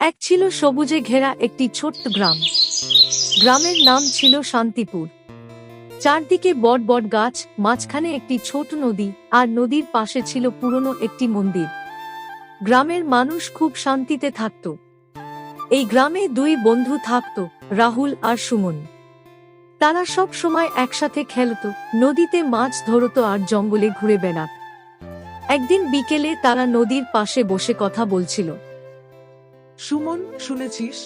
এক ছিল সবুজে ঘেরা একটি ছোট্ট গ্রাম। গ্রামের নাম ছিল শান্তিপুর। চারদিকে বট বট গাছ, মাঝখানে একটি ছোট নদী, আর নদীর পাশে ছিল পুরনো একটি মন্দির। গ্রামের মানুষ খুব শান্তিতে থাকত। এই গ্রামে দুই বন্ধু থাকত, রাহুল আর সুমন। তারা সব সময় একসাথে খেলত, নদীতে মাছ ধরত আর জঙ্গলে ঘুরে বেড়াত। একদিন বিকেলে তারা নদীর পাশে বসে কথা বলছিল। সুমন, শুনেছিস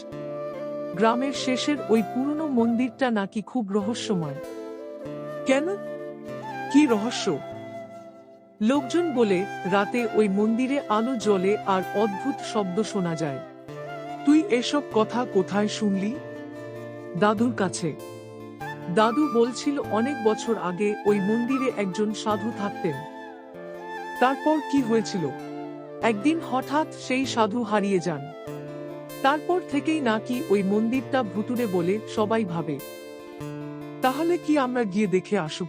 গ্রামের শেষের ওই পুরনো মন্দিরটা নাকি খুব রহস্যময়? কেন? কি রহস্য? লোকজন বলে রাতে ওই মন্দিরে আলো জ্বলে আর অদ্ভুত শব্দ শোনা যায়। তুই এসব কথা কোথায় শুনলি? দাদুর কাছে। দাদু বলছিল অনেক বছর আগে ওই মন্দিরে একজন সাধু থাকতেন। তারপর কি হয়েছিল? একদিন হঠাৎ সেই সাধু হারিয়ে যান। তারপর থেকেই নাকি ওই মন্দিরটা ভুতুড়ে বলে সবাই ভাবে। তাহলে কি আমরা গিয়ে দেখে আসব?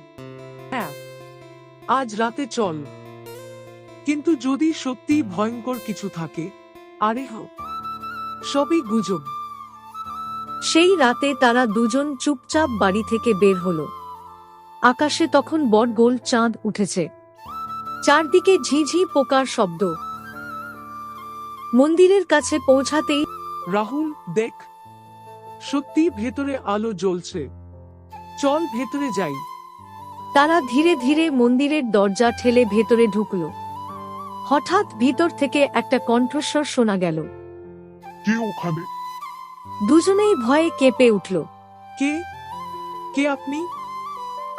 হ্যাঁ, আজ রাতে চল। কিন্তু যদি সত্যি ভয়ঙ্কর কিছু থাকে? আরে সবই গুজব। সেই রাতে তারা দুজন চুপচাপ বাড়ি থেকে বের হলো। আকাশে তখন বড় গোল চাঁদ উঠেছে, চারদিকে ঝিঝি পোকার শব্দ। মন্দিরের কাছে পৌঁছাতেই রাহুল, দেখ, সত্যি ভেতরে আলো জ্বলছে। চল ভেতরে যাই। তারা ধীরে ধীরে মন্দিরের দরজা ঠেলে ভেতরে ঢুকল। হঠাৎ ভিতর থেকে একটা কণ্ঠস্বর শোনা গেল। কে ওখানে? দুজনেই ভয়ে কেঁপে উঠল। কে? কে আপনি?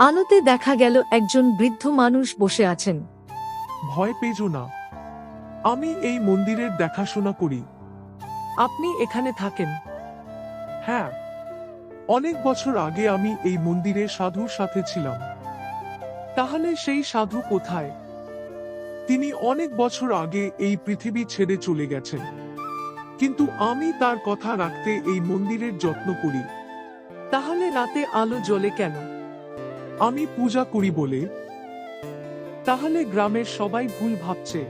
আলোতে দেখা গেল একজন বৃদ্ধ মানুষ বসে আছেন। ভয় পেজো না, আমি এই মন্দিরের দেখাশোনা করি। আপনি এখানে থাকেন? হ্যাঁ, অনেক বছর আগে আমি এই মন্দিরে সাধুর সাথে ছিলাম। তাহলে সেই সাধু কোথায়? তিনি অনেক বছর আগে এই পৃথিবী ছেড়ে চলে গেছেন, কিন্তু আমি তার কথা রাখতে এই মন্দিরের যত্ন করি। তাহলে রাতে আলো জ্বলে কেন? আমি পূজা করি বলে। তাহলে গ্রামের সবাই ভুল ভাবছে।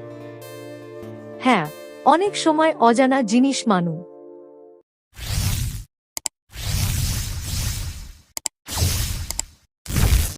হ্যাঁ, অনেক সময় অজানা জিনিস মানু